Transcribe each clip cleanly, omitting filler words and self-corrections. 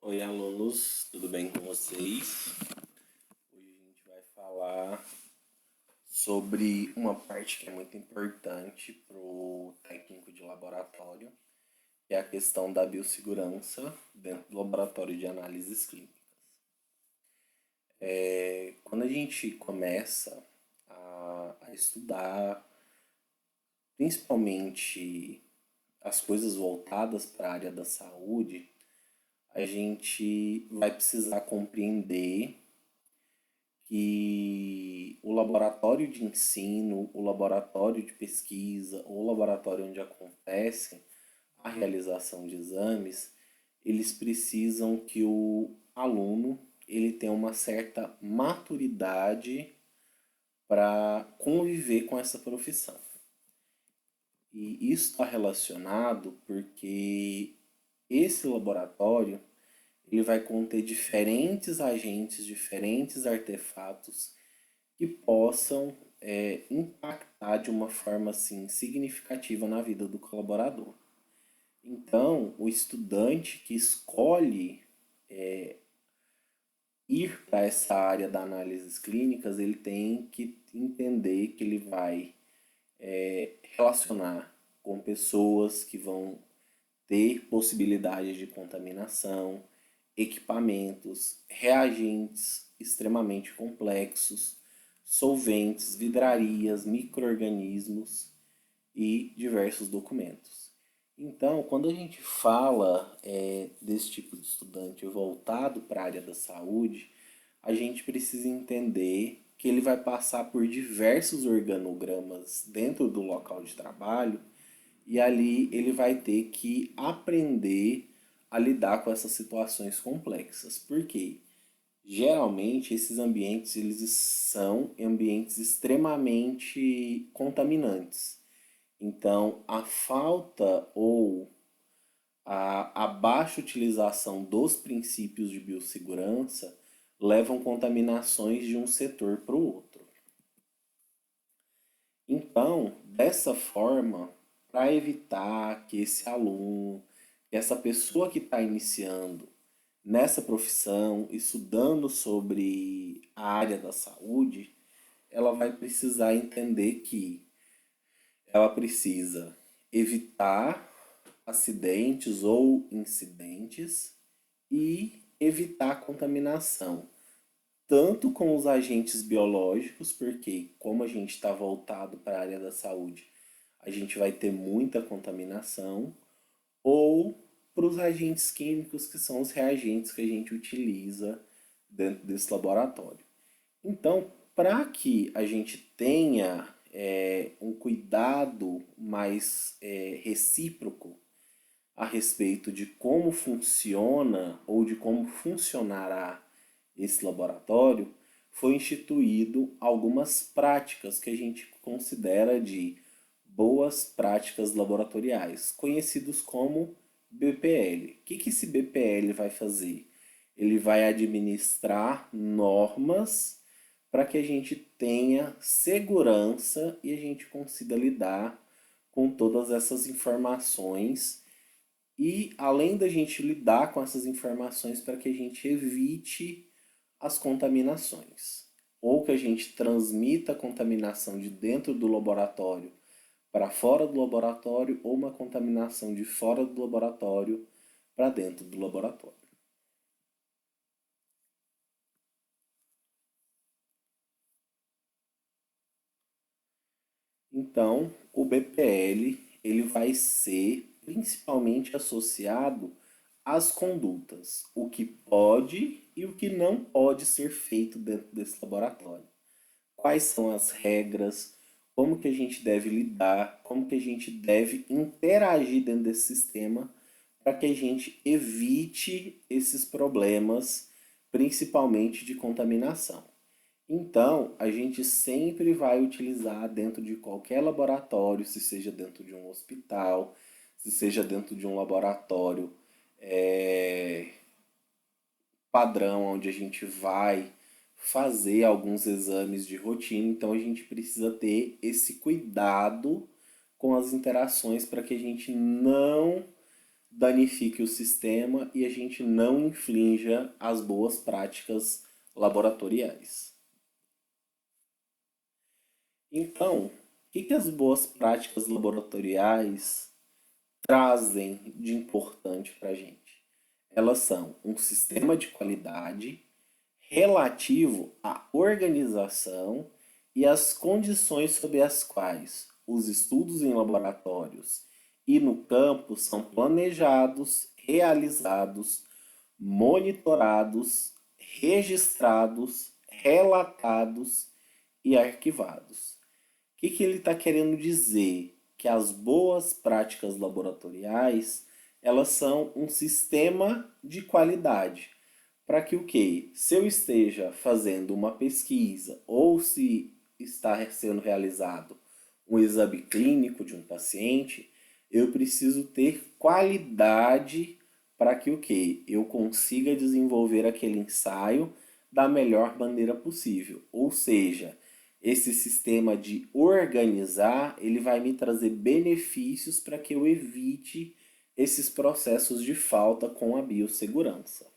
Oi, alunos, tudo bem com vocês? Hoje a gente vai falar sobre uma parte que é muito importante para o técnico de laboratório, que é a questão da biossegurança dentro do laboratório de análises clínicas. Quando a gente começa a estudar, principalmente as coisas voltadas para a área da saúde, a gente vai precisar compreender que o laboratório de ensino, o laboratório de pesquisa, ou o laboratório onde acontece a realização de exames, eles precisam que o aluno ele tenha uma certa maturidade para conviver com essa profissão. E isso está relacionado porque esse laboratório ele vai conter diferentes agentes, diferentes artefatos que possam impactar de uma forma assim significativa na vida do colaborador. Então, o estudante que escolhe ir para essa área da análises clínicas, ele tem que entender que ele vai relacionar com pessoas que vão ter possibilidade de contaminação, equipamentos, reagentes extremamente complexos, solventes, vidrarias, micro-organismos e diversos documentos. Então, quando a gente fala desse tipo de estudante voltado para a área da saúde, a gente precisa entender que ele vai passar por diversos organogramas dentro do local de trabalho e ali ele vai ter que aprender a lidar com essas situações complexas. Por quê? Geralmente esses ambientes eles são ambientes extremamente contaminantes. Então, a falta ou a baixa utilização dos princípios de biossegurança levam contaminações de um setor para o outro. Então, dessa forma, para evitar que esse aluno, que essa pessoa que está iniciando nessa profissão, estudando sobre a área da saúde, ela vai precisar entender que ela precisa evitar acidentes ou incidentes e evitar contaminação, tanto com os agentes biológicos, porque como a gente está voltado para a área da saúde, a gente vai ter muita contaminação, ou para os agentes químicos, que são os reagentes que a gente utiliza dentro desse laboratório. Então, para que a gente tenha um cuidado mais recíproco a respeito de como funciona ou de como funcionará esse laboratório, foi instituído algumas práticas que a gente considera de boas práticas laboratoriais, conhecidos como BPL. O que esse BPL vai fazer? Ele vai administrar normas para que a gente tenha segurança e a gente consiga lidar com todas essas informações e além da gente lidar com essas informações para que a gente evite as contaminações ou que a gente transmita a contaminação de dentro do laboratório para fora do laboratório ou uma contaminação de fora do laboratório para dentro do laboratório. Então, o BPL ele vai ser principalmente associado às condutas, o que pode e o que não pode ser feito dentro desse laboratório. Quais são as regras, como que a gente deve lidar, como que a gente deve interagir dentro desse sistema para que a gente evite esses problemas, principalmente de contaminação. Então, a gente sempre vai utilizar dentro de qualquer laboratório, se seja dentro de um hospital, se seja dentro de um laboratório padrão, onde a gente vai fazer alguns exames de rotina. Então, a gente precisa ter esse cuidado com as interações para que a gente não danifique o sistema e a gente não infrinja as boas práticas laboratoriais. Então, o que as boas práticas laboratoriais trazem de importante para a gente? Elas são um sistema de qualidade relativo à organização e às condições sob as quais os estudos em laboratórios e no campo são planejados, realizados, monitorados, registrados, relatados e arquivados. O que ele está querendo dizer? Que as boas práticas laboratoriais, elas são um sistema de qualidade. Para que o quê? Se eu esteja fazendo uma pesquisa ou se está sendo realizado um exame clínico de um paciente, eu preciso ter qualidade para que o quê? Eu consiga desenvolver aquele ensaio da melhor maneira possível. Ou seja, esse sistema de organizar, ele vai me trazer benefícios para que eu evite esses processos de falta com a biossegurança.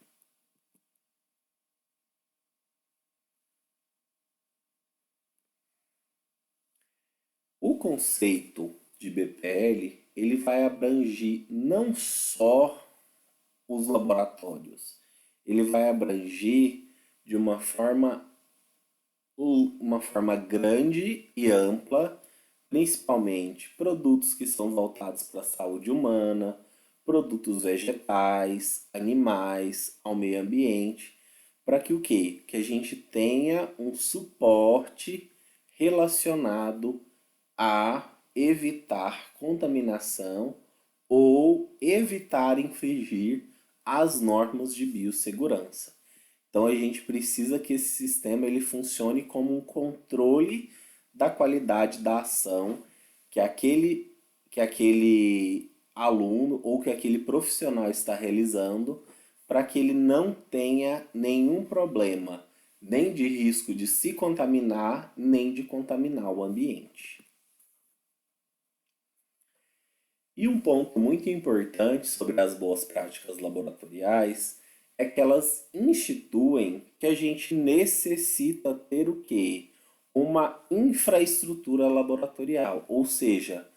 O conceito de BPL, ele vai abranger não só os laboratórios, ele vai abranger de uma forma grande e ampla, principalmente produtos que são voltados para a saúde humana, produtos vegetais, animais, ao meio ambiente, para que o quê? Que a gente tenha um suporte relacionado a evitar contaminação ou evitar infringir as normas de biossegurança. Então a gente precisa que esse sistema ele funcione como um controle da qualidade da ação que aquele aluno ou que aquele profissional está realizando, para que ele não tenha nenhum problema, nem de risco de se contaminar, nem de contaminar o ambiente. E um ponto muito importante sobre as boas práticas laboratoriais é que elas instituem que a gente necessita ter o quê? Uma infraestrutura laboratorial, ou seja,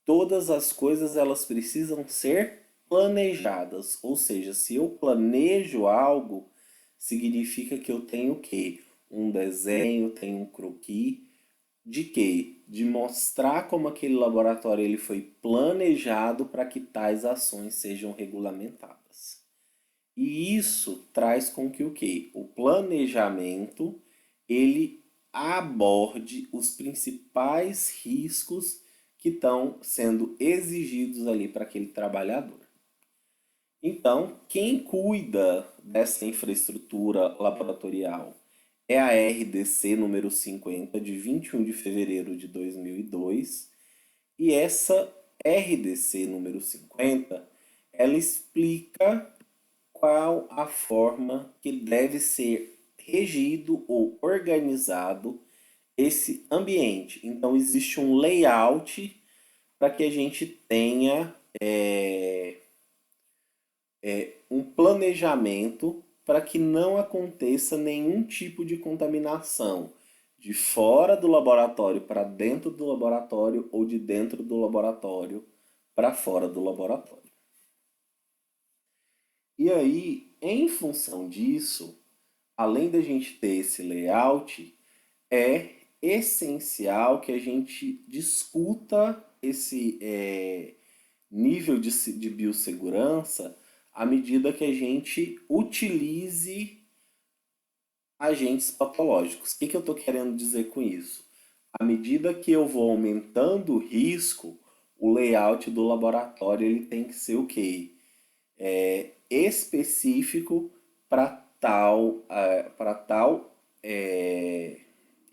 todas as coisas elas precisam ser planejadas, ou seja, se eu planejo algo, significa que eu tenho o quê? Um desenho, tenho um croquis, de quê? De mostrar como aquele laboratório ele foi planejado para que tais ações sejam regulamentadas. E isso traz com que o quê? O planejamento ele aborde os principais riscos que estão sendo exigidos ali para aquele trabalhador. Então, quem cuida dessa infraestrutura laboratorial é a RDC número 50, de 21 de fevereiro de 2002. E essa RDC número 50, ela explica qual a forma que deve ser regido ou organizado esse ambiente. Então, existe um layout para que a gente tenha um planejamento para que não aconteça nenhum tipo de contaminação de fora do laboratório para dentro do laboratório ou de dentro do laboratório para fora do laboratório. E aí, em função disso, além da gente ter esse layout, é essencial que a gente discuta esse nível de biossegurança à medida que a gente utilize agentes patológicos. O que eu estou querendo dizer com isso? À medida que eu vou aumentando o risco, o layout do laboratório ele tem que ser o quê? Específico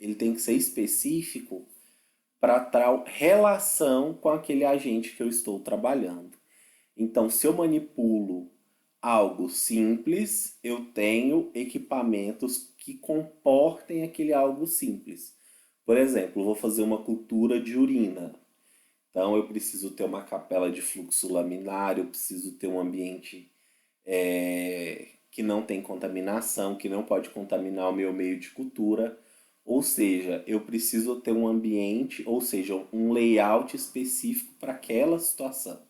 ele tem que ser específico para tal relação com aquele agente que eu estou trabalhando. Então, se eu manipulo algo simples, eu tenho equipamentos que comportem aquele algo simples. Por exemplo, vou fazer uma cultura de urina. Então, eu preciso ter uma capela de fluxo laminar, eu preciso ter um ambiente que não tem contaminação, que não pode contaminar o meu meio de cultura. Ou seja, eu preciso ter um ambiente, ou seja, um layout específico para aquela situação.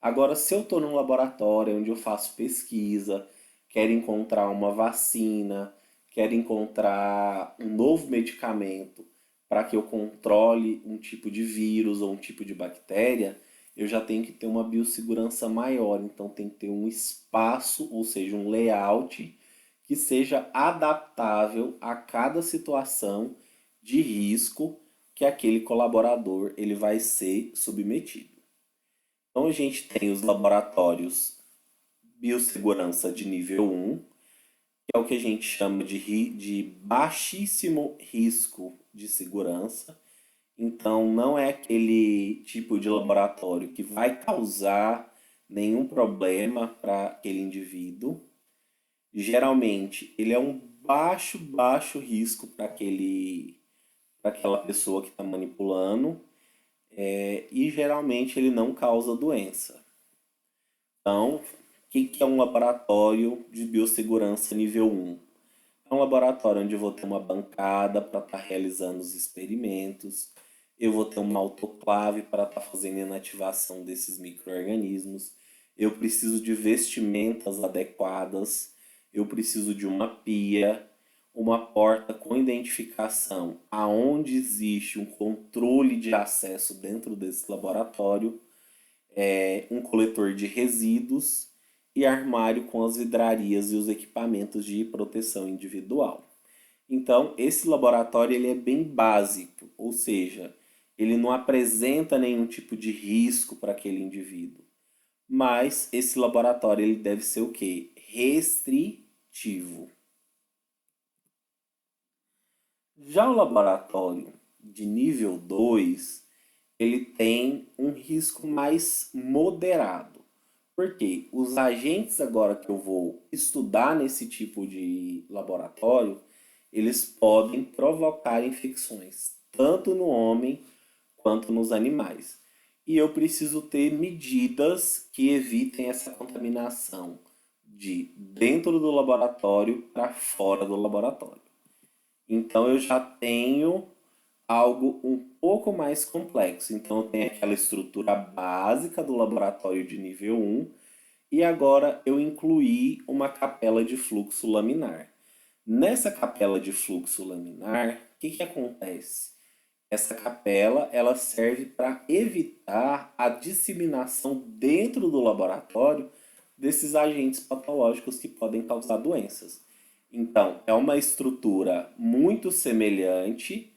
Agora, se eu estou num laboratório onde eu faço pesquisa, quero encontrar uma vacina, quero encontrar um novo medicamento para que eu controle um tipo de vírus ou um tipo de bactéria, eu já tenho que ter uma biossegurança maior. Então, tem que ter um espaço, ou seja, um layout que seja adaptável a cada situação de risco que aquele colaborador ele vai ser submetido. Então a gente tem os laboratórios biossegurança de nível 1, que é o que a gente chama de baixíssimo risco de segurança. Então não é aquele tipo de laboratório que vai causar nenhum problema para aquele indivíduo. Geralmente ele é um baixo risco para aquela pessoa que está manipulando, e geralmente ele não causa doença. Então, o que é um laboratório de biossegurança nível 1? É um laboratório onde eu vou ter uma bancada para estar realizando os experimentos, eu vou ter uma autoclave para estar fazendo a inativação desses micro-organismos, eu preciso de vestimentas adequadas, eu preciso de uma pia, uma porta com identificação aonde existe um controle de acesso dentro desse laboratório, um coletor de resíduos e armário com as vidrarias e os equipamentos de proteção individual. Então, esse laboratório ele é bem básico, ou seja, ele não apresenta nenhum tipo de risco para aquele indivíduo. Mas esse laboratório ele deve ser o quê? Restritivo. Já o laboratório de nível 2 ele tem um risco mais moderado. Porque os agentes agora que eu vou estudar nesse tipo de laboratório, eles podem provocar infecções, tanto no homem quanto nos animais. E eu preciso ter medidas que evitem essa contaminação de dentro do laboratório para fora do laboratório. Então eu já tenho algo um pouco mais complexo. Então tem aquela estrutura básica do laboratório de nível 1 e agora eu incluí uma capela de fluxo laminar. Nessa capela de fluxo laminar, o que acontece? Essa capela ela serve para evitar a disseminação dentro do laboratório desses agentes patológicos que podem causar doenças. Então, é uma estrutura muito semelhante,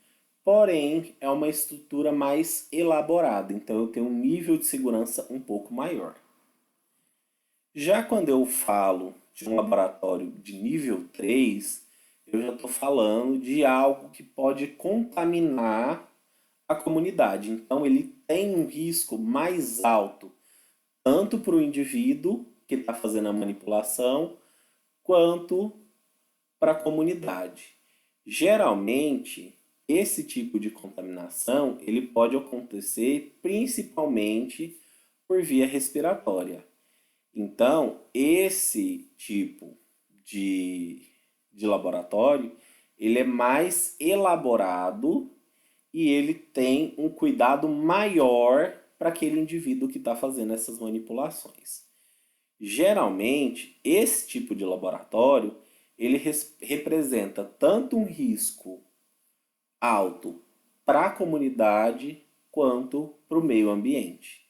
porém é uma estrutura mais elaborada. Então, eu tenho um nível de segurança um pouco maior. Já quando eu falo de um laboratório de nível 3, eu já estou falando de algo que pode contaminar a comunidade. Então, ele tem um risco mais alto, tanto para o indivíduo que está fazendo a manipulação, quanto para a comunidade. Geralmente, esse tipo de contaminação ele pode acontecer principalmente por via respiratória. Então, esse tipo de laboratório, ele é mais elaborado e ele tem um cuidado maior para aquele indivíduo que está fazendo essas manipulações. Geralmente, esse tipo de laboratório, ele representa tanto um risco alto para a comunidade quanto para o meio ambiente.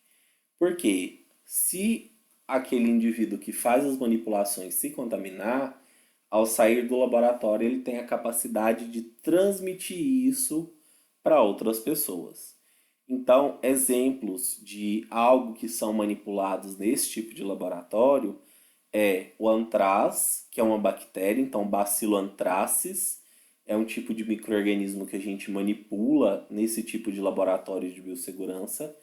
Porque se aquele indivíduo que faz as manipulações se contaminar, ao sair do laboratório ele tem a capacidade de transmitir isso para outras pessoas. Então, exemplos de algo que são manipulados nesse tipo de laboratório é o antraz, que é uma bactéria, então Bacilo anthracis é um tipo de micro-organismo que a gente manipula nesse tipo de laboratório de biossegurança.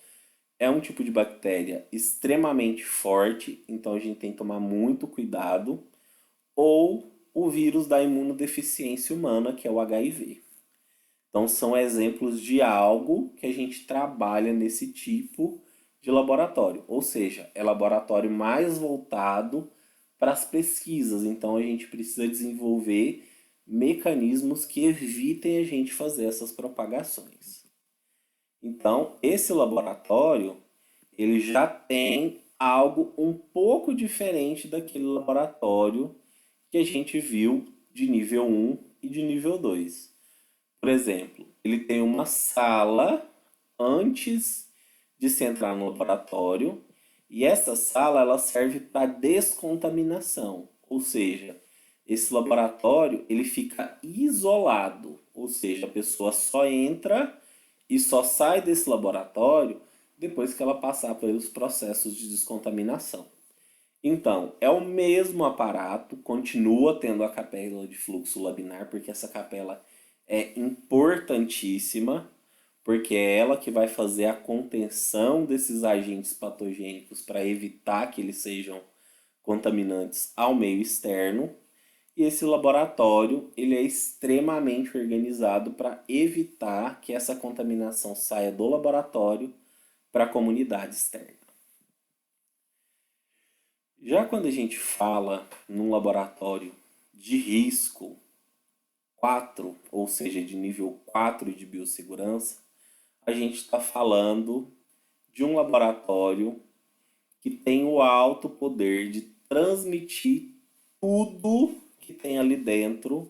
É um tipo de bactéria extremamente forte, então a gente tem que tomar muito cuidado. Ou o vírus da imunodeficiência humana, que é o HIV. Então, são exemplos de algo que a gente trabalha nesse tipo de laboratório, ou seja, é laboratório mais voltado para as pesquisas. Então, a gente precisa desenvolver mecanismos que evitem a gente fazer essas propagações. Então, esse laboratório, ele já tem algo um pouco diferente daquele laboratório que a gente viu de nível 1 e de nível 2. Por exemplo, ele tem uma sala antes de se entrar no laboratório e essa sala ela serve para descontaminação, ou seja, esse laboratório ele fica isolado, ou seja, a pessoa só entra e só sai desse laboratório depois que ela passar pelos processos de descontaminação. Então, é o mesmo aparato, continua tendo a capela de fluxo laminar, porque essa capela é importantíssima, porque é ela que vai fazer a contenção desses agentes patogênicos para evitar que eles sejam contaminantes ao meio externo. E esse laboratório, ele é extremamente organizado para evitar que essa contaminação saia do laboratório para a comunidade externa. Já quando a gente fala num laboratório de risco 4, ou seja, de nível 4 de biossegurança, a gente está falando de um laboratório que tem o alto poder de transmitir tudo que tem ali dentro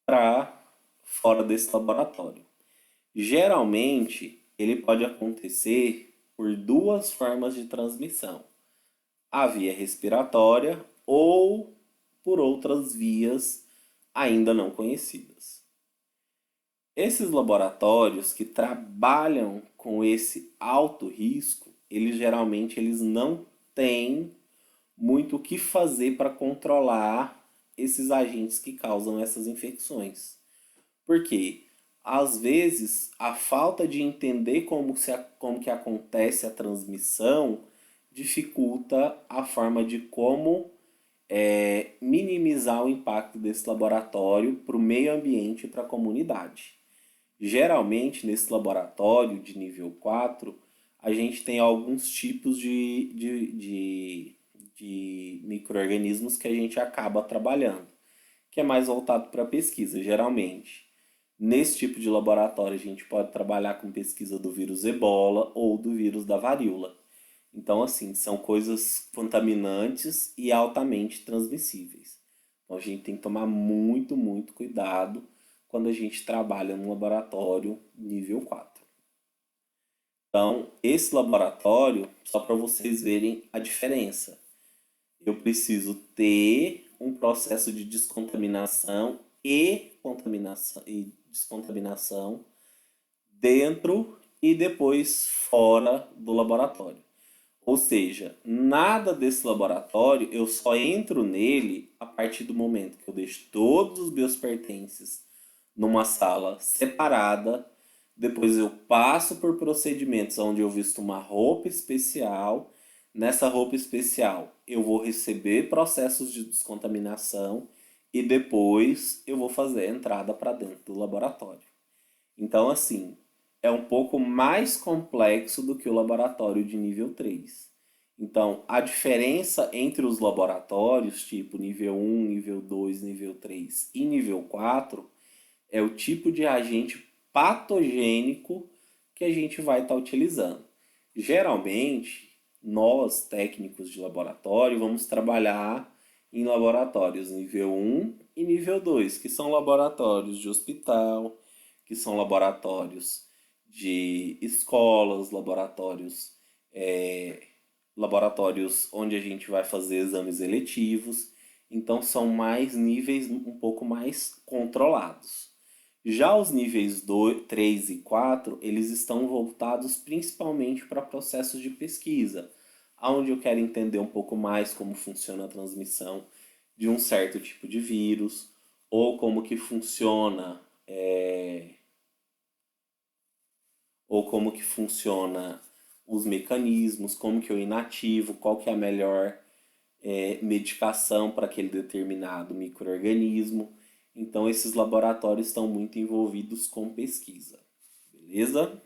para fora desse laboratório. Geralmente, ele pode acontecer por duas formas de transmissão: a via respiratória ou por outras vias ainda não conhecidas. Esses laboratórios que trabalham com esse alto risco, eles não têm muito o que fazer para controlar esses agentes que causam essas infecções. Porque às vezes a falta de entender como que acontece a transmissão dificulta a forma de como minimizar o impacto desse laboratório para o meio ambiente e para a comunidade. Geralmente, nesse laboratório de nível 4, a gente tem alguns tipos de micro-organismos que a gente acaba trabalhando, que é mais voltado para pesquisa, geralmente. Nesse tipo de laboratório, a gente pode trabalhar com pesquisa do vírus Ebola ou do vírus da varíola. Então, assim, são coisas contaminantes e altamente transmissíveis. Então, a gente tem que tomar muito, muito cuidado quando a gente trabalha no laboratório nível 4. Então, esse laboratório, só para vocês verem a diferença, eu preciso ter um processo de descontaminação e descontaminação dentro e depois fora do laboratório. Ou seja, nada desse laboratório eu só entro nele a partir do momento que eu deixo todos os meus pertences numa sala separada. Depois eu passo por procedimentos onde eu visto uma roupa especial. Nessa roupa especial eu vou receber processos de descontaminação e depois eu vou fazer a entrada para dentro do laboratório. Então, assim, é um pouco mais complexo do que o laboratório de nível 3. Então, a diferença entre os laboratórios, tipo nível 1, nível 2, nível 3 e nível 4, é o tipo de agente patogênico que a gente vai estar utilizando. Geralmente, nós, técnicos de laboratório, vamos trabalhar em laboratórios nível 1 e nível 2, que são laboratórios de hospital, que são laboratórios de escolas, laboratórios onde a gente vai fazer exames eletivos. Então são mais níveis um pouco mais controlados. Já os níveis 2, 3 e 4, eles estão voltados principalmente para processos de pesquisa, onde eu quero entender um pouco mais como funciona a transmissão de um certo tipo de vírus, ou como que funciona os mecanismos, como que eu inativo, qual que é a melhor medicação para aquele determinado microorganismo. Então, esses laboratórios estão muito envolvidos com pesquisa, beleza?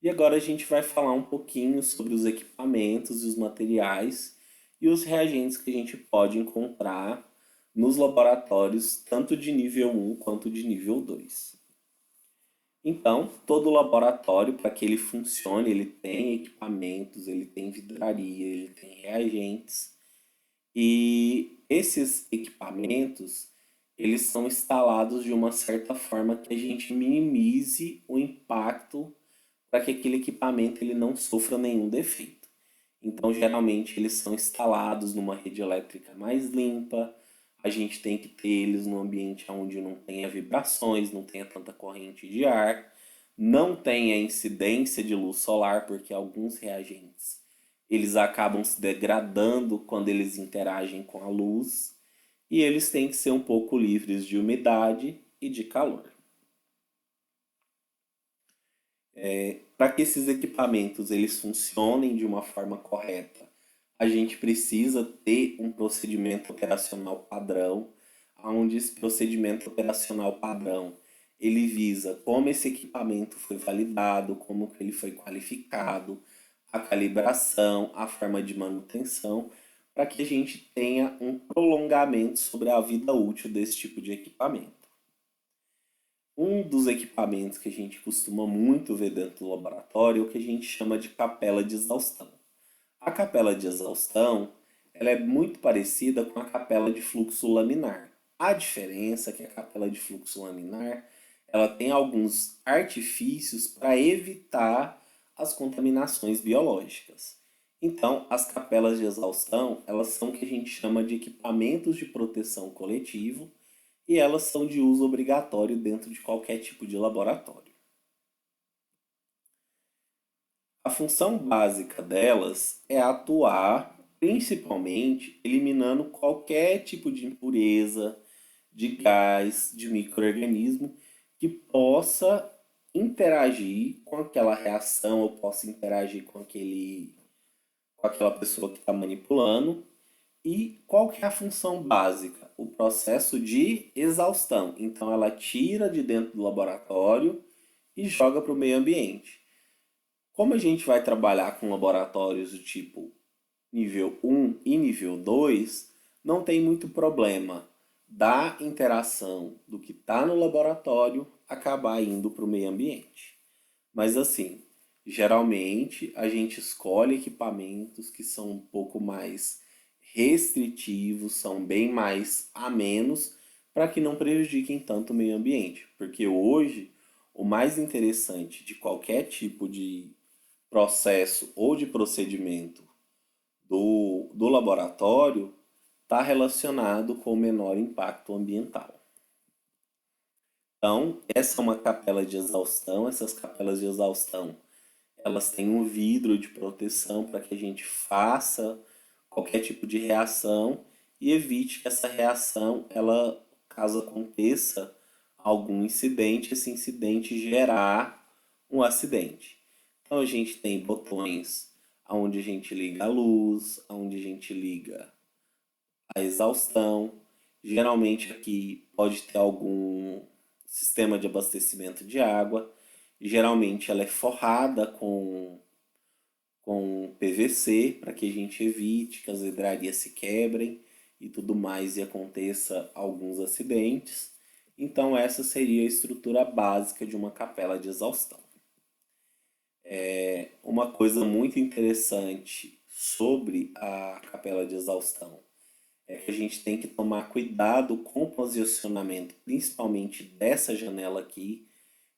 E agora a gente vai falar um pouquinho sobre os equipamentos e os materiais e os reagentes que a gente pode encontrar nos laboratórios, tanto de nível 1 quanto de nível 2. Então, todo laboratório, para que ele funcione, ele tem equipamentos, ele tem vidraria, ele tem reagentes. E esses equipamentos, eles são instalados de uma certa forma que a gente minimize o impacto para que aquele equipamento ele não sofra nenhum defeito. Então, geralmente, eles são instalados numa rede elétrica mais limpa. A gente tem que ter eles num ambiente onde não tenha vibrações, não tenha tanta corrente de ar, não tenha incidência de luz solar, porque alguns reagentes eles acabam se degradando quando eles interagem com a luz, e eles têm que ser um pouco livres de umidade e de calor. Para que esses equipamentos eles funcionem de uma forma correta, a gente precisa ter um procedimento operacional padrão, onde esse procedimento operacional padrão ele visa como esse equipamento foi validado, como que ele foi qualificado, a calibração, a forma de manutenção, para que a gente tenha um prolongamento sobre a vida útil desse tipo de equipamento. Um dos equipamentos que a gente costuma muito ver dentro do laboratório é o que a gente chama de capela de exaustão. A capela de exaustão ela é muito parecida com a capela de fluxo laminar. A diferença é que a capela de fluxo laminar ela tem alguns artifícios para evitar as contaminações biológicas. Então, as capelas de exaustão elas são o que a gente chama de equipamentos de proteção coletivo e elas são de uso obrigatório dentro de qualquer tipo de laboratório. A função básica delas é atuar principalmente eliminando qualquer tipo de impureza, de gás, de microorganismo que possa interagir com aquela reação ou possa interagir com aquela pessoa que está manipulando. E qual que é a função básica? O processo de exaustão. Então ela tira de dentro do laboratório e joga para o meio ambiente. Como a gente vai trabalhar com laboratórios do tipo nível 1 e nível 2, não tem muito problema da interação do que está no laboratório acabar indo para o meio ambiente. Mas assim, geralmente a gente escolhe equipamentos que são um pouco mais restritivos, são bem mais amenos para que não prejudiquem tanto o meio ambiente. Porque hoje o mais interessante de qualquer tipo de processo ou de procedimento do laboratório está relacionado com o menor impacto ambiental. Então, essa é uma capela de exaustão. Essas capelas de exaustão elas têm um vidro de proteção para que a gente faça qualquer tipo de reação e evite que essa reação, ela, caso aconteça algum incidente, esse incidente gerar um acidente. Então a gente tem botões onde a gente liga a luz, onde a gente liga a exaustão. Geralmente aqui pode ter algum sistema de abastecimento de água. Geralmente ela é forrada com PVC para que a gente evite que as vidrarias se quebrem e tudo mais e aconteça alguns acidentes. Então essa seria a estrutura básica de uma capela de exaustão. Uma coisa muito interessante sobre a capela de exaustão é que a gente tem que tomar cuidado com o posicionamento, principalmente dessa janela aqui,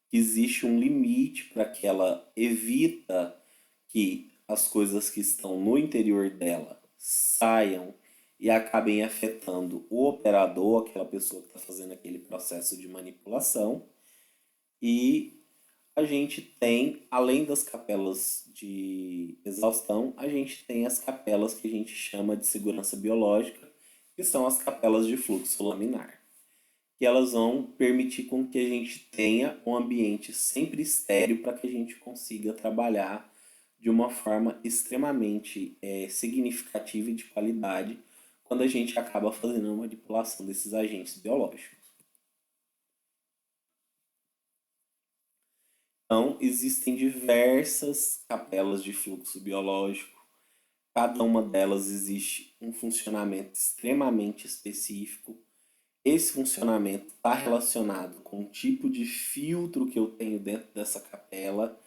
que existe um limite para que ela evita que as coisas que estão no interior dela saiam e acabem afetando o operador, aquela pessoa que está fazendo aquele processo de manipulação. E a gente tem, além das capelas de exaustão, a gente tem as capelas que a gente chama de segurança biológica, que são as capelas de fluxo laminar. Que elas vão permitir com que a gente tenha um ambiente sempre estéreo para que a gente consiga trabalhar de uma forma extremamente significativa e de qualidade quando a gente acaba fazendo a manipulação desses agentes biológicos. Então, existem diversas capelas de fluxo biológico. Cada uma delas existe um funcionamento extremamente específico. Esse funcionamento está relacionado com o tipo de filtro que eu tenho dentro dessa capela,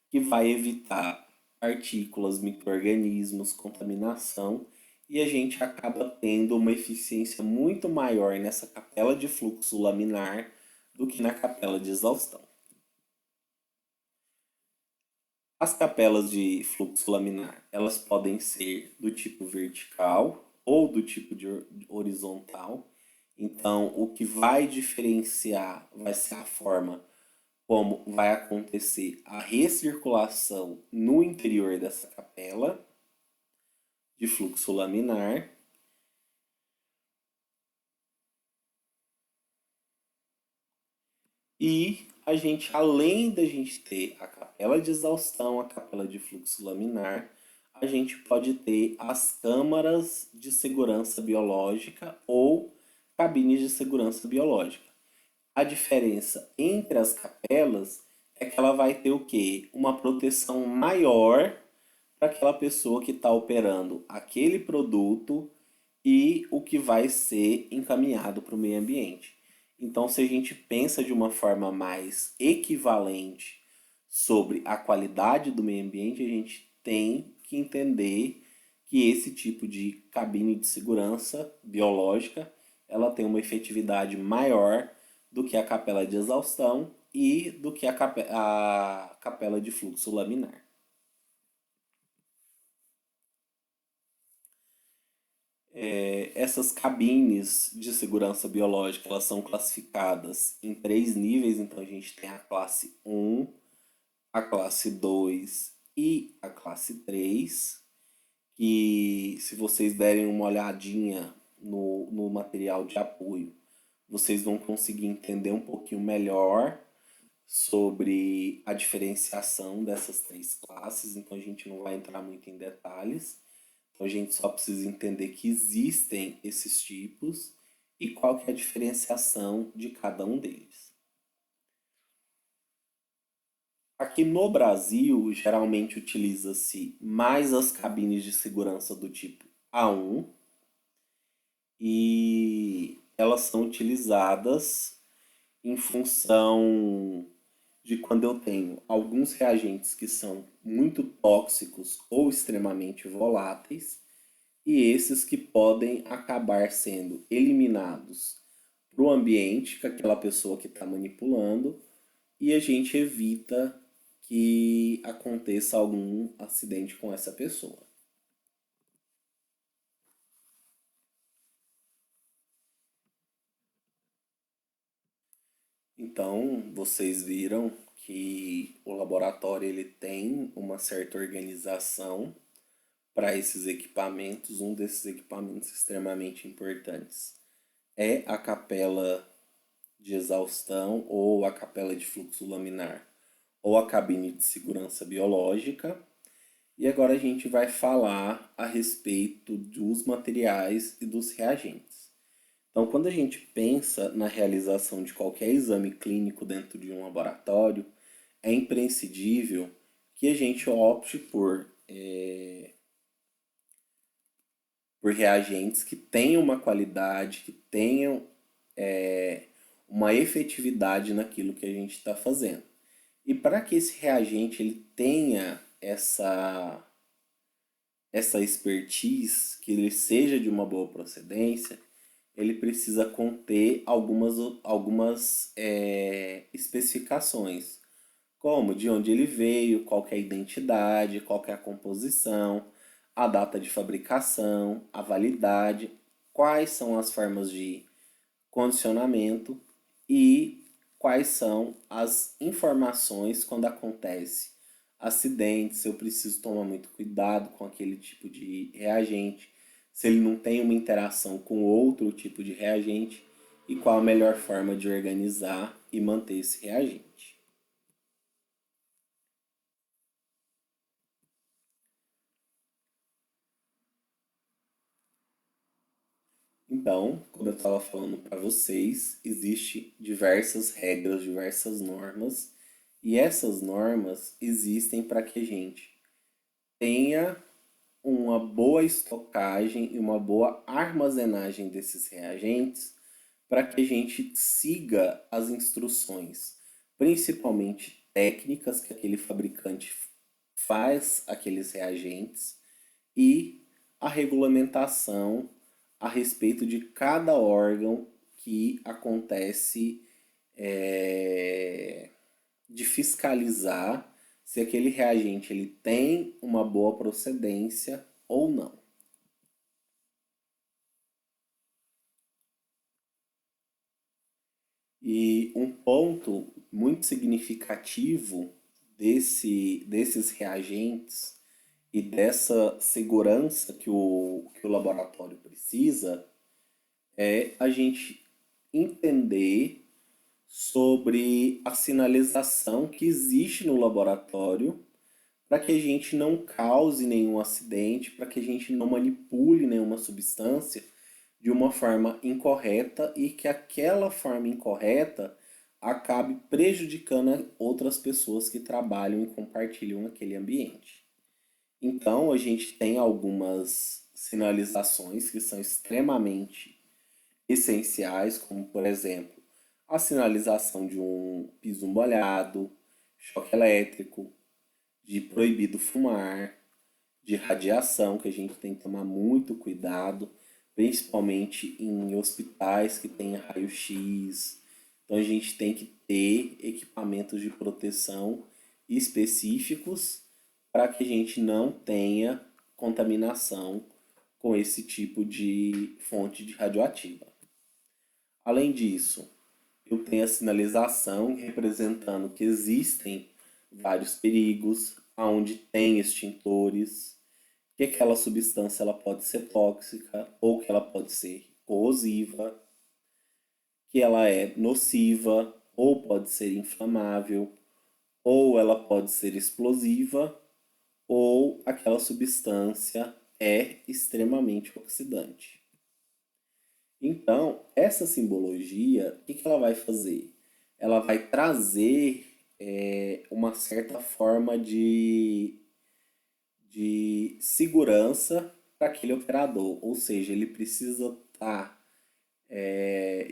que vai evitar partículas, micro-organismos, contaminação, e a gente acaba tendo uma eficiência muito maior nessa capela de fluxo laminar do que na capela de exaustão. As capelas de fluxo laminar, elas podem ser do tipo vertical ou do tipo de horizontal. Então, o que vai diferenciar vai ser a forma como vai acontecer a recirculação no interior dessa capela de fluxo laminar. E a gente, além da gente ter a capela de exaustão, a capela de fluxo laminar, a gente pode ter as câmaras de segurança biológica ou cabines de segurança biológica. A diferença entre as capelas é que ela vai ter o quê? Uma proteção maior para aquela pessoa que está operando aquele produto e o que vai ser encaminhado para o meio ambiente. Então, se a gente pensa de uma forma mais equivalente sobre a qualidade do meio ambiente, a gente tem que entender que esse tipo de cabine de segurança biológica ela tem uma efetividade maior do que a capela de exaustão e do que a capela de fluxo laminar. Essas cabines de segurança biológica elas são classificadas em três níveis, então a gente tem a classe 1, a classe 2 e a classe 3, que se vocês derem uma olhadinha no material de apoio, vocês vão conseguir entender um pouquinho melhor sobre a diferenciação dessas três classes, então a gente não vai entrar muito em detalhes. Então a gente só precisa entender que existem esses tipos e qual que é a diferenciação de cada um deles. Aqui no Brasil, geralmente utiliza-se mais as cabines de segurança do tipo A1 e elas são utilizadas em função de quando eu tenho alguns reagentes que são muito tóxicos ou extremamente voláteis e esses que podem acabar sendo eliminados para o ambiente com aquela pessoa que está manipulando e a gente evita que aconteça algum acidente com essa pessoa. Então, vocês viram que o laboratório ele tem uma certa organização para esses equipamentos. Um desses equipamentos extremamente importantes é a capela de exaustão ou a capela de fluxo laminar ou a cabine de segurança biológica. E agora a gente vai falar a respeito dos materiais e dos reagentes. Então, quando a gente pensa na realização de qualquer exame clínico dentro de um laboratório, é imprescindível que a gente opte por reagentes que tenham uma qualidade, que tenham uma efetividade naquilo que a gente está fazendo. E para que esse reagente ele tenha essa expertise, que ele seja de uma boa procedência, ele precisa conter algumas especificações, como de onde ele veio, qual que é a identidade, qual que é a composição, a data de fabricação, a validade, quais são as formas de condicionamento e quais são as informações quando acontece acidentes, se eu preciso tomar muito cuidado com aquele tipo de reagente, se ele não tem uma interação com outro tipo de reagente e qual a melhor forma de organizar e manter esse reagente. Então, como eu estava falando para vocês, existe diversas regras, diversas normas, e essas normas existem para que a gente tenha uma boa estocagem e uma boa armazenagem desses reagentes para que a gente siga as instruções, principalmente técnicas que aquele fabricante faz aqueles reagentes e a regulamentação a respeito de cada órgão que acontece de fiscalizar se aquele reagente ele tem uma boa procedência ou não. E um ponto muito significativo desses reagentes e dessa segurança que o laboratório precisa é a gente entender sobre a sinalização que existe no laboratório para que a gente não cause nenhum acidente, para que a gente não manipule nenhuma substância de uma forma incorreta e que aquela forma incorreta acabe prejudicando outras pessoas que trabalham e compartilham aquele ambiente. Então, a gente tem algumas sinalizações que são extremamente essenciais, como por exemplo, a sinalização de um piso molhado, choque elétrico, de proibido fumar, de radiação, que a gente tem que tomar muito cuidado, principalmente em hospitais que tem raio-x. Então a gente tem que ter equipamentos de proteção específicos para que a gente não tenha contaminação com esse tipo de fonte de radioativa. Além disso, eu tenho a sinalização representando que existem vários perigos, aonde tem extintores, que aquela substância ela pode ser tóxica ou que ela pode ser corrosiva, que ela é nociva ou pode ser inflamável, ou ela pode ser explosiva, ou aquela substância é extremamente oxidante. Então, essa simbologia, o que ela vai fazer? Ela vai trazer uma certa forma de segurança para aquele operador, ou seja, ele precisa estar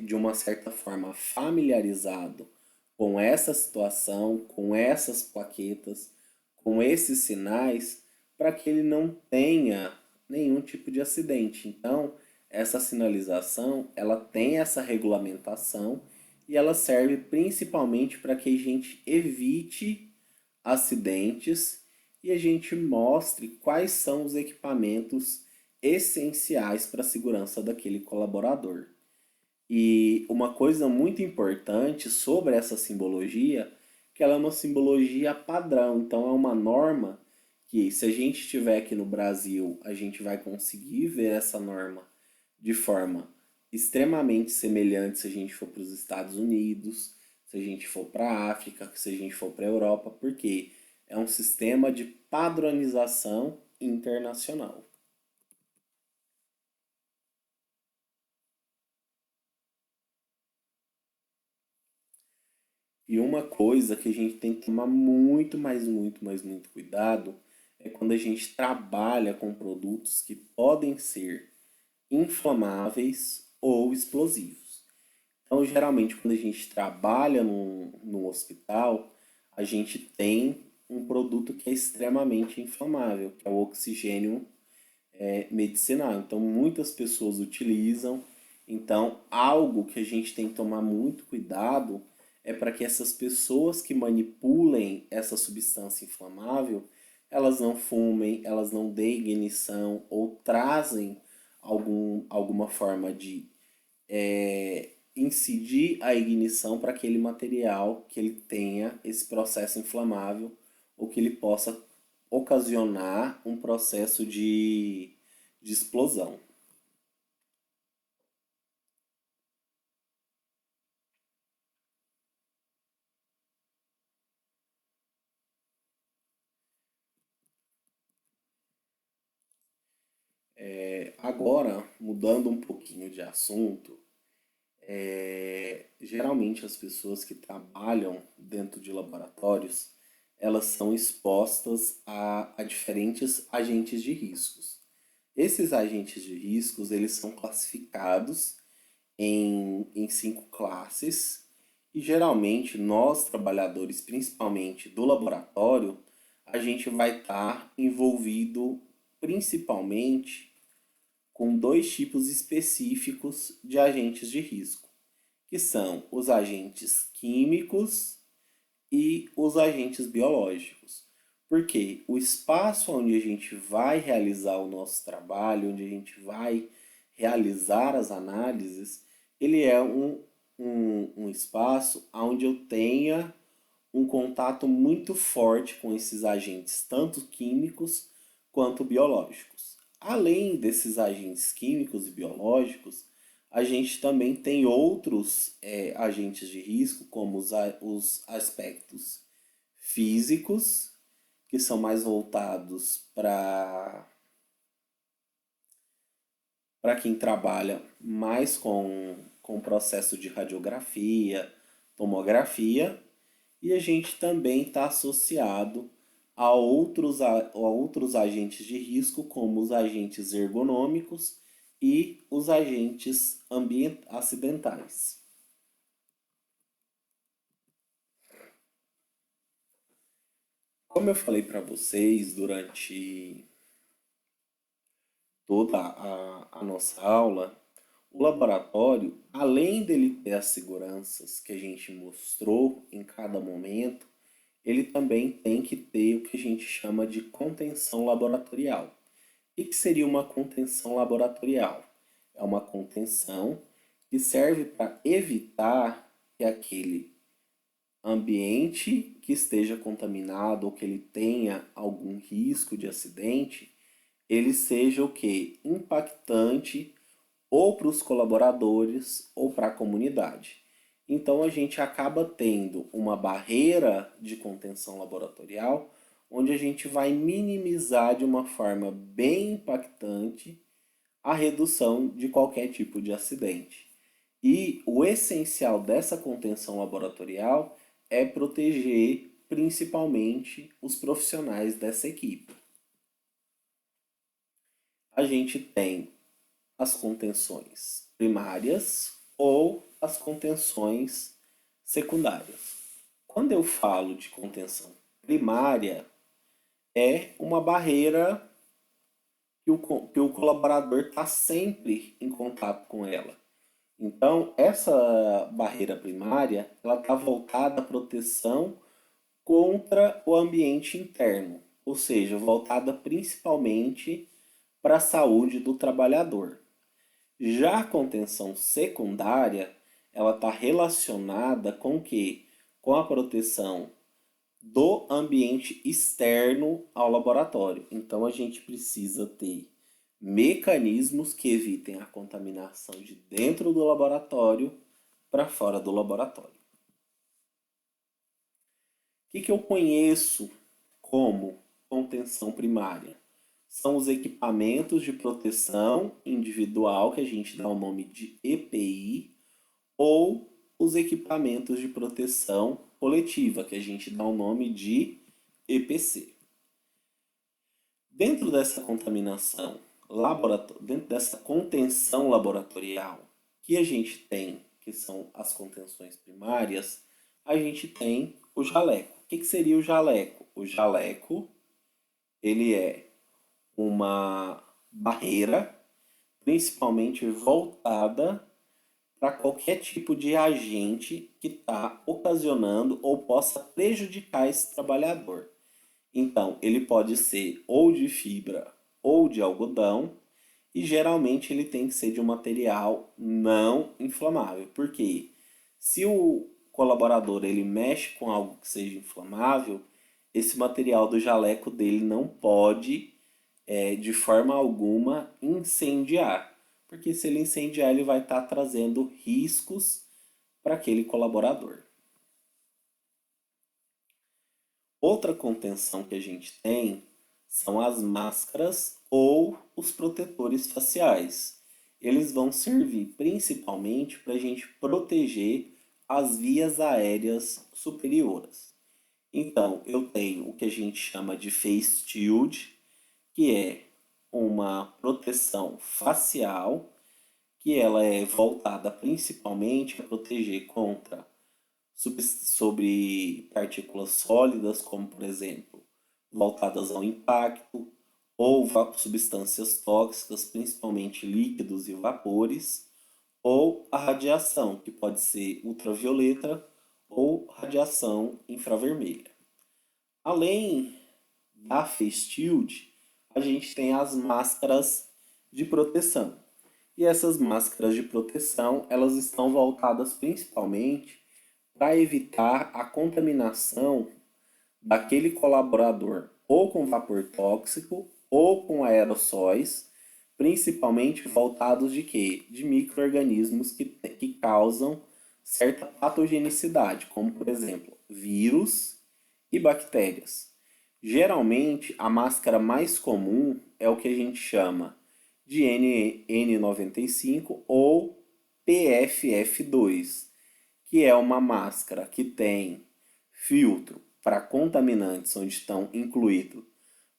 de uma certa forma familiarizado com essa situação, com essas plaquetas, com esses sinais, para que ele não tenha nenhum tipo de acidente. Então, essa sinalização, ela tem essa regulamentação e ela serve principalmente para que a gente evite acidentes e a gente mostre quais são os equipamentos essenciais para a segurança daquele colaborador. E uma coisa muito importante sobre essa simbologia, que ela é uma simbologia padrão, então é uma norma que se a gente estiver aqui no Brasil, a gente vai conseguir ver essa norma de forma extremamente semelhante se a gente for para os Estados Unidos, se a gente for para a África, se a gente for para a Europa, porque é um sistema de padronização internacional. E uma coisa que a gente tem que tomar muito, muito cuidado é quando a gente trabalha com produtos que podem ser inflamáveis ou explosivos. Então, geralmente, quando a gente trabalha no hospital, a gente tem um produto que é extremamente inflamável, que é o oxigênio medicinal. Então, muitas pessoas utilizam. Então, algo que a gente tem que tomar muito cuidado é para que essas pessoas que manipulem essa substância inflamável, elas não fumem, elas não deem ignição ou trazem alguma forma de incidir a ignição para aquele material que ele tenha esse processo inflamável ou que ele possa ocasionar um processo de explosão. Agora, mudando um pouquinho de assunto, geralmente as pessoas que trabalham dentro de laboratórios, elas são expostas a diferentes agentes de riscos. Esses agentes de riscos, eles são classificados em cinco classes e geralmente nós, trabalhadores, principalmente do laboratório, a gente vai estar envolvido principalmente com dois tipos específicos de agentes de risco, que são os agentes químicos e os agentes biológicos. Porque o espaço onde a gente vai realizar o nosso trabalho, onde a gente vai realizar as análises, ele é um espaço onde eu tenha um contato muito forte com esses agentes, tanto químicos quanto biológicos. Além desses agentes químicos e biológicos, a gente também tem outros agentes de risco, como os aspectos físicos, que são mais voltados para quem trabalha mais com o processo de radiografia, tomografia, e a gente também está associado a outros agentes de risco, como os agentes ergonômicos e os agentes acidentais. Como eu falei para vocês durante toda a nossa aula, o laboratório, além dele ter as seguranças que a gente mostrou em cada momento, ele também tem que ter o que a gente chama de contenção laboratorial. O que seria uma contenção laboratorial? É uma contenção que serve para evitar que aquele ambiente que esteja contaminado ou que ele tenha algum risco de acidente, ele seja o que? Impactante ou para os colaboradores ou para a comunidade. Então a gente acaba tendo uma barreira de contenção laboratorial, onde a gente vai minimizar de uma forma bem impactante a redução de qualquer tipo de acidente. E o essencial dessa contenção laboratorial é proteger principalmente os profissionais dessa equipe. A gente tem as contenções primárias ou as contenções secundárias. Quando eu falo de contenção primária, é uma barreira que o colaborador está sempre em contato com ela. Então, essa barreira primária, ela está voltada à proteção contra o ambiente interno, ou seja, voltada principalmente para a saúde do trabalhador. Já a contenção secundária, ela está relacionada com o quê? Com a proteção do ambiente externo ao laboratório. Então a gente precisa ter mecanismos que evitem a contaminação de dentro do laboratório para fora do laboratório. O que eu conheço como contenção primária? São os equipamentos de proteção individual, que a gente dá o nome de EPI, ou os equipamentos de proteção coletiva, que a gente dá o nome de EPC. Dentro dessa contaminação dentro dessa contenção laboratorial que a gente tem, que são as contenções primárias, a gente tem o jaleco. O que seria o jaleco? O jaleco, ele é uma barreira principalmente voltada para qualquer tipo de agente que está ocasionando ou possa prejudicar esse trabalhador. Então, ele pode ser ou de fibra ou de algodão, e geralmente ele tem que ser de um material não inflamável. Porque se o colaborador ele mexe com algo que seja inflamável, esse material do jaleco dele não pode, de forma alguma, incendiar. Porque se ele incendiar, ele vai estar trazendo riscos para aquele colaborador. Outra contenção que a gente tem são as máscaras ou os protetores faciais. Eles vão servir principalmente para a gente proteger as vias aéreas superiores. Então, eu tenho o que a gente chama de face shield, que é uma proteção facial, que ela é voltada principalmente a proteger contra sobre partículas sólidas, como por exemplo, voltadas ao impacto, ou substâncias tóxicas, principalmente líquidos e vapores, ou a radiação, que pode ser ultravioleta ou radiação infravermelha. Além da face shield, a gente tem as máscaras de proteção. E essas máscaras de proteção, elas estão voltadas principalmente para evitar a contaminação daquele colaborador ou com vapor tóxico ou com aerossóis, principalmente voltados de quê? De micro-organismos que causam certa patogenicidade, como por exemplo, vírus e bactérias. Geralmente, a máscara mais comum é o que a gente chama de N95 ou PFF2, que é uma máscara que tem filtro para contaminantes onde estão incluídos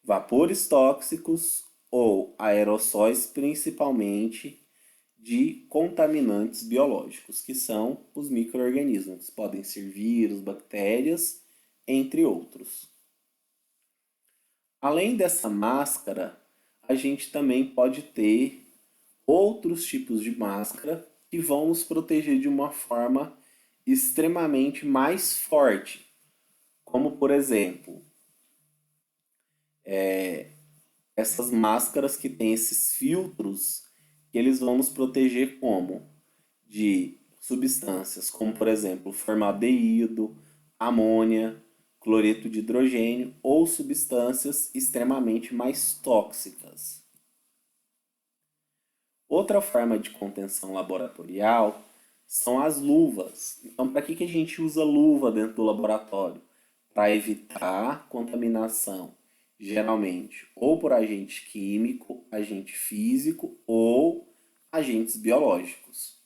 vapores tóxicos ou aerossóis, principalmente de contaminantes biológicos, que são os micro-organismos, podem ser vírus, bactérias, entre outros. Além dessa máscara, a gente também pode ter outros tipos de máscara que vão nos proteger de uma forma extremamente mais forte, como por exemplo, essas máscaras que têm esses filtros que eles vão nos proteger como? De substâncias como, por exemplo, formaldeído, amônia, cloreto de hidrogênio ou substâncias extremamente mais tóxicas. Outra forma de contenção laboratorial são as luvas. Então, para que a gente usa luva dentro do laboratório? Para evitar contaminação, geralmente ou por agente químico, agente físico ou agentes biológicos.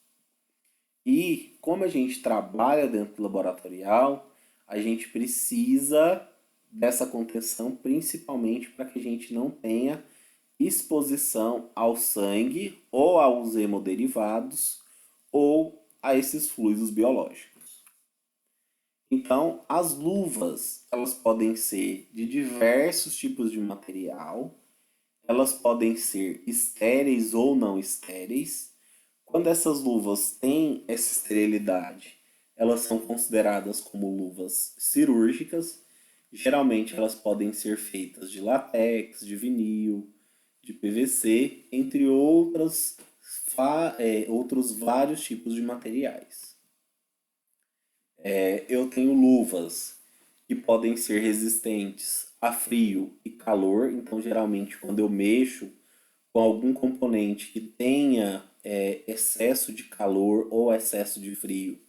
E como a gente trabalha dentro do laboratorial, a gente precisa dessa contenção principalmente para que a gente não tenha exposição ao sangue ou aos hemoderivados ou a esses fluidos biológicos. Então, as luvas, elas podem ser de diversos tipos de material, elas podem ser estéreis ou não estéreis. Quando essas luvas têm essa esterilidade, elas são consideradas como luvas cirúrgicas. Geralmente elas podem ser feitas de látex, de vinil, de PVC, entre outros vários tipos de materiais. Eu tenho luvas que podem ser resistentes a frio e calor, então geralmente quando eu mexo com algum componente que tenha excesso de calor ou excesso de frio,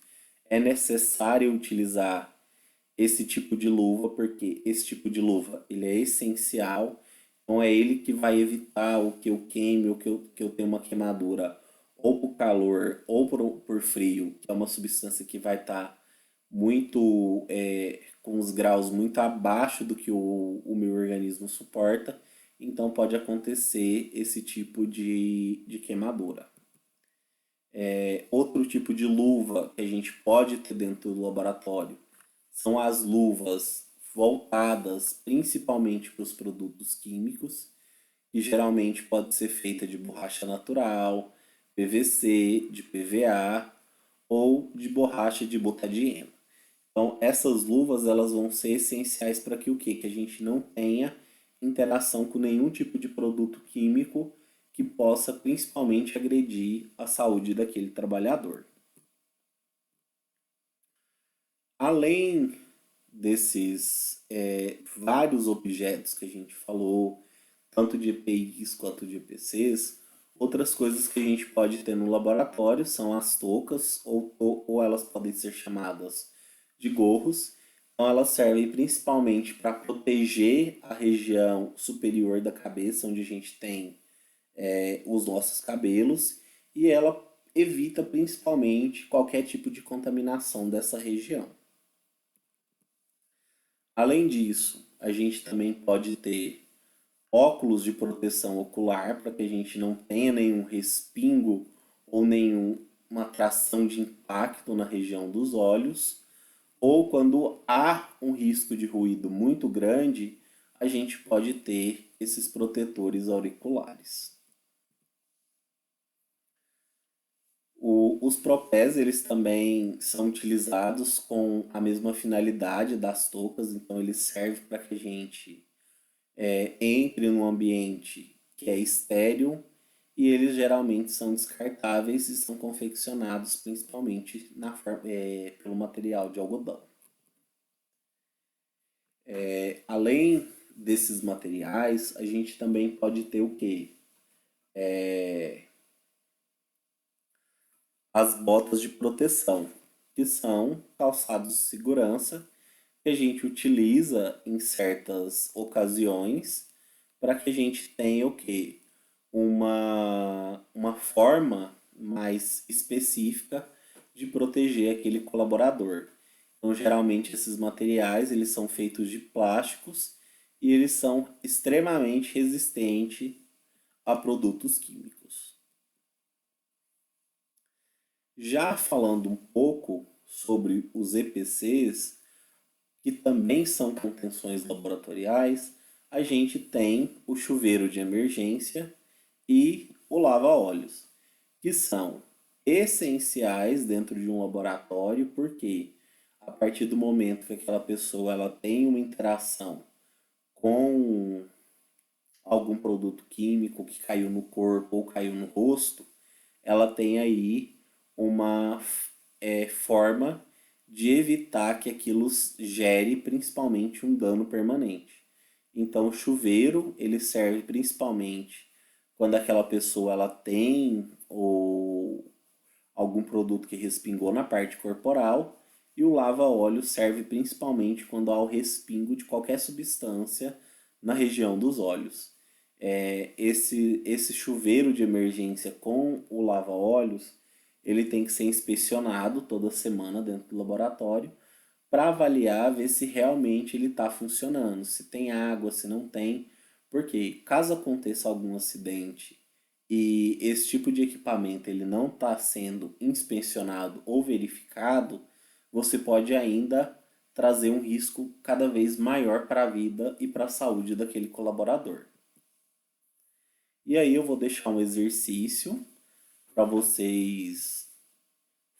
é necessário utilizar esse tipo de luva, porque esse tipo de luva ele é essencial, então é ele que vai evitar o que eu queime, ou que eu tenha uma queimadura ou por calor ou por frio, que é uma substância que vai estar muito com os graus muito abaixo do que o meu organismo suporta, então pode acontecer esse tipo de queimadura. Outro tipo de luva que a gente pode ter dentro do laboratório são as luvas voltadas principalmente para os produtos químicos, que geralmente pode ser feita de borracha natural, PVC, de PVA ou de borracha de butadieno. Então, essas luvas elas vão ser essenciais para que o quê? Que a gente não tenha interação com nenhum tipo de produto químico que possa principalmente agredir a saúde daquele trabalhador. Além desses vários objetos que a gente falou, tanto de EPIs quanto de EPCs, outras coisas que a gente pode ter no laboratório são as toucas, ou elas podem ser chamadas de gorros. Então, elas servem principalmente para proteger a região superior da cabeça, onde a gente tem os nossos cabelos, e ela evita principalmente qualquer tipo de contaminação dessa região. Além disso, a gente também pode ter óculos de proteção ocular para que a gente não tenha nenhum respingo ou nenhuma tração de impacto na região dos olhos, ou quando há um risco de ruído muito grande, a gente pode ter esses protetores auriculares. Os propés, eles também são utilizados com a mesma finalidade das toucas, então eles servem para que a gente entre num ambiente que é estéril e eles geralmente são descartáveis e são confeccionados principalmente pelo material de algodão. Além desses materiais, a gente também pode ter o quê? As botas de proteção, que são calçados de segurança que a gente utiliza em certas ocasiões para que a gente tenha o quê? Uma forma mais específica de proteger aquele colaborador. Então, geralmente esses materiais eles são feitos de plásticos e eles são extremamente resistentes a produtos químicos. Já falando um pouco sobre os EPCs, que também são contenções laboratoriais, a gente tem o chuveiro de emergência e o lava-óleos, que são essenciais dentro de um laboratório, porque a partir do momento que aquela pessoa ela tem uma interação com algum produto químico que caiu no corpo ou caiu no rosto, ela tem aí uma forma de evitar que aquilo gere principalmente um dano permanente. Então, o chuveiro ele serve principalmente quando aquela pessoa ela tem algum produto que respingou na parte corporal, e o lava-óleo serve principalmente quando há o respingo de qualquer substância na região dos olhos. Esse chuveiro de emergência com o lava-óleos, ele tem que ser inspecionado toda semana dentro do laboratório para avaliar, ver se realmente ele está funcionando, se tem água, se não tem, porque caso aconteça algum acidente e esse tipo de equipamento ele não está sendo inspecionado ou verificado, você pode ainda trazer um risco cada vez maior para a vida e para a saúde daquele colaborador. E aí eu vou deixar um exercício para vocês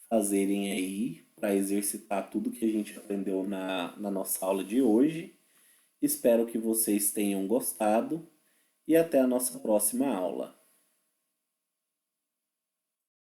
fazerem aí, para exercitar tudo que a gente aprendeu na nossa aula de hoje. Espero que vocês tenham gostado e até a nossa próxima aula.